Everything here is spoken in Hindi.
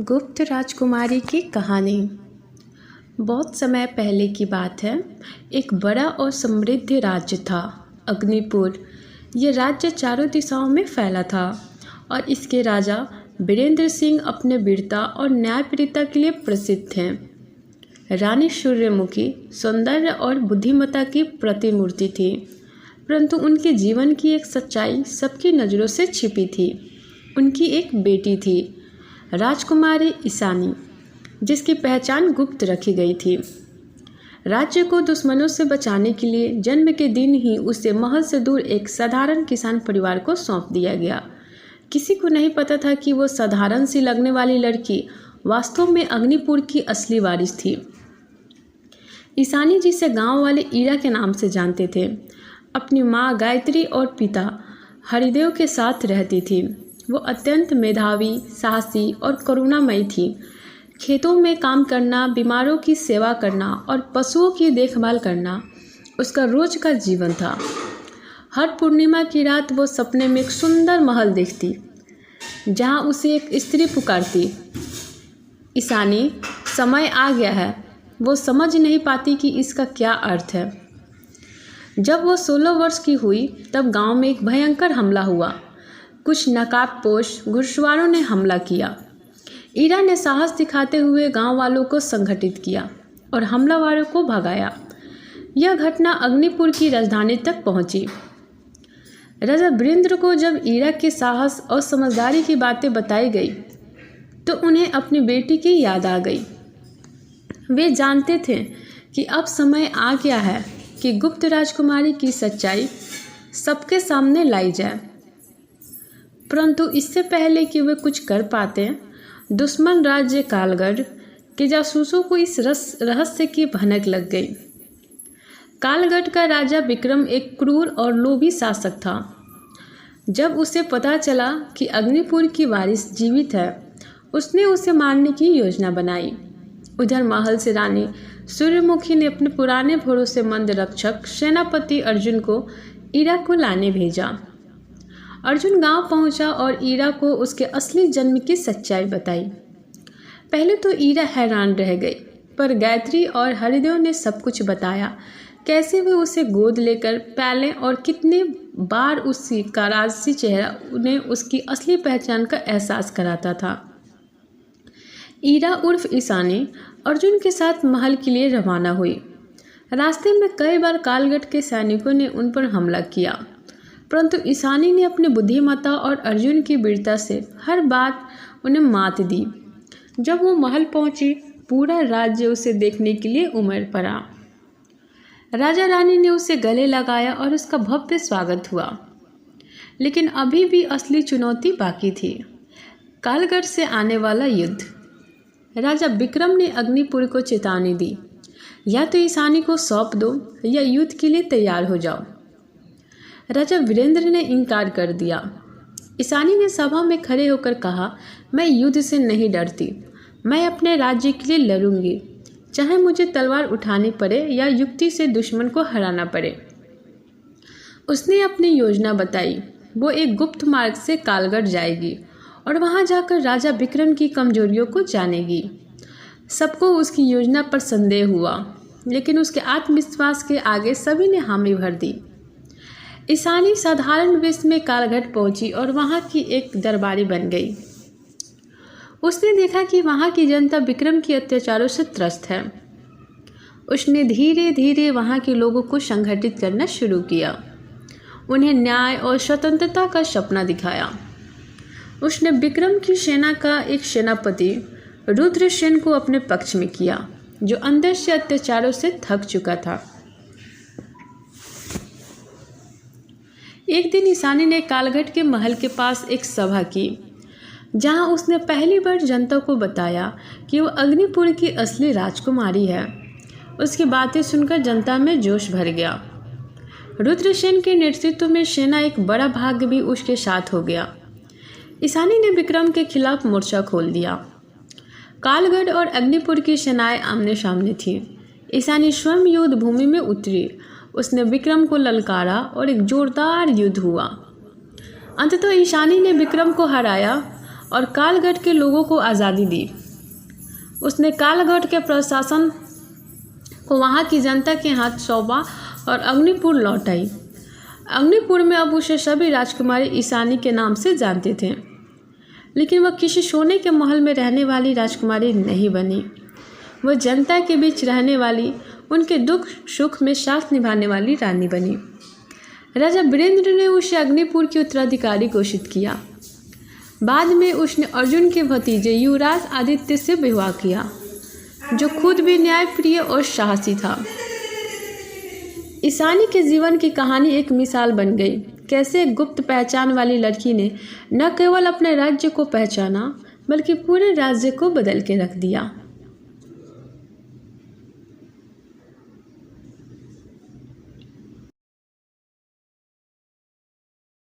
गुप्त राजकुमारी की कहानी। बहुत समय पहले की बात है। एक बड़ा और समृद्ध राज्य था, अग्निपुर। ये राज्य चारों दिशाओं में फैला था और इसके राजा वीरेंद्र सिंह अपने वीरता और न्यायप्रियता के लिए प्रसिद्ध थे। रानी सूर्यमुखी सौंदर्य और बुद्धिमत्ता की प्रतिमूर्ति थी, परंतु उनके जीवन की एक सच्चाई सबकी नज़रों से छिपी थी। उनकी एक बेटी थी, राजकुमारी ईशानी, जिसकी पहचान गुप्त रखी गई थी। राज्य को दुश्मनों से बचाने के लिए जन्म के दिन ही उसे महल से दूर एक साधारण किसान परिवार को सौंप दिया गया। किसी को नहीं पता था कि वो साधारण सी लगने वाली लड़की वास्तव में अग्निपुर की असली वारिस थी। ईशानी, जिसे गांव वाले ईरा के नाम से जानते थे, अपनी माँ गायत्री और पिता हरिदेव के साथ रहती थी। वो अत्यंत मेधावी, साहसी और करुणामयी थी। खेतों में काम करना, बीमारों की सेवा करना और पशुओं की देखभाल करना उसका रोज का जीवन था। हर पूर्णिमा की रात वो सपने में एक सुंदर महल देखती, जहाँ उसे एक स्त्री पुकारती, ईशानी, समय आ गया है। वो समझ नहीं पाती कि इसका क्या अर्थ है। जब वो 16 वर्ष की हुई तब गांव में एक भयंकर हमला हुआ। कुछ नकाबपोश घुड़सवारों ने हमला किया। ईरा ने साहस दिखाते हुए गांव वालों को संगठित किया और हमलावरों को भगाया। यह घटना अग्निपुर की राजधानी तक पहुंची। राजा वीरेंद्र को जब ईरा के साहस और समझदारी की बातें बताई गई तो उन्हें अपनी बेटी की याद आ गई। वे जानते थे कि अब समय आ गया है कि गुप्त राजकुमारी की सच्चाई सबके सामने लाई जाए। परंतु इससे पहले कि वे कुछ कर पाते, दुश्मन राज्य कालगढ़ के जासूसों को इस रहस्य की भनक लग गई। कालगढ़ का राजा विक्रम एक क्रूर और लोभी शासक था। जब उसे पता चला कि अग्निपुर की वारिस जीवित है, उसने उसे मारने की योजना बनाई। उधर महल से रानी सूर्यमुखी ने अपने पुराने भरोसेमंद रक्षक सेनापति अर्जुन को ईरा को लाने भेजा। अर्जुन गांव पहुंचा और ईरा को उसके असली जन्म की सच्चाई बताई। पहले तो ईरा हैरान रह गई, पर गायत्री और हरिदेव ने सब कुछ बताया। कैसे वे उसे गोद लेकर पाले और कितने बार उसी का राजसी चेहरा उन्हें उसकी असली पहचान का एहसास कराता था। ईरा उर्फ ईशानी अर्जुन के साथ महल के लिए रवाना हुई। रास्ते में कई बार कालगढ़ के सैनिकों ने उन पर हमला किया, परंतु ईशानी ने अपनी बुद्धिमत्ता और अर्जुन की वीरता से हर बात उन्हें मात दी। जब वो महल पहुंची, पूरा राज्य उसे देखने के लिए उमड़ पड़ा। राजा रानी ने उसे गले लगाया और उसका भव्य स्वागत हुआ। लेकिन अभी भी असली चुनौती बाकी थी, कालगढ़ से आने वाला युद्ध। राजा विक्रम ने अग्निपुर को चेतावनी दी, या तो ईशानी को सौंप दो या युद्ध के लिए तैयार हो जाओ। राजा वीरेंद्र ने इनकार कर दिया। ईशानी ने सभा में खड़े होकर कहा, मैं युद्ध से नहीं डरती। मैं अपने राज्य के लिए लड़ूंगी, चाहे मुझे तलवार उठानी पड़े या युक्ति से दुश्मन को हराना पड़े। उसने अपनी योजना बताई। वो एक गुप्त मार्ग से कालगढ़ जाएगी और वहां जाकर राजा विक्रम की कमजोरियों को जानेगी। सबको उसकी योजना पर संदेह हुआ, लेकिन उसके आत्मविश्वास के आगे सभी ने हामी भर दी। ईशानी साधारण वेश में कालगढ़ पहुंची और वहां की एक दरबारी बन गई। उसने देखा कि वहां की जनता विक्रम के अत्याचारों से त्रस्त है। उसने धीरे धीरे वहां के लोगों को संगठित करना शुरू किया, उन्हें न्याय और स्वतंत्रता का सपना दिखाया। उसने विक्रम की सेना का एक सेनापति रुद्रसेन को अपने पक्ष में किया, जो अंदर से अत्याचारों से थक चुका था। एक दिन ईशानी ने कालगढ़ के महल के पास एक सभा की, जहां उसने पहली बार जनता को बताया कि वो अग्निपुर की असली राजकुमारी है। उसकी बातें सुनकर जनता में जोश भर गया। रुद्रसेन के नेतृत्व में सेना एक बड़ा भाग भी उसके साथ हो गया। ईशानी ने विक्रम के खिलाफ मोर्चा खोल दिया। कालगढ़ और अग्निपुर की सेनाएं आमने सामने थीं। ईशानी स्वयं युद्ध भूमि में उतरी। उसने विक्रम को ललकारा और एक जोरदार युद्ध हुआ। अंततः ईशानी ने विक्रम को हराया और कालगढ़ के लोगों को आज़ादी दी। उसने कालगढ़ के प्रशासन को वहाँ की जनता के हाथ सौंपा और अग्निपुर लौट आई। अग्निपुर में अब उसे सभी राजकुमारी ईशानी के नाम से जानते थे, लेकिन वह किसी सोने के महल में रहने वाली राजकुमारी नहीं बनी। वह जनता के बीच रहने वाली, उनके दुख सुख में साथ निभाने वाली रानी बनी। राजा वीरेंद्र ने उसे अग्निपुर की उत्तराधिकारी घोषित किया। बाद में उसने अर्जुन के भतीजे युवराज आदित्य से विवाह किया, जो खुद भी न्यायप्रिय और साहसी था। ईशानी के जीवन की कहानी एक मिसाल बन गई, कैसे एक गुप्त पहचान वाली लड़की ने न केवल अपने राज्य को पहचाना, बल्कि पूरे राज्य को बदल के रख दिया।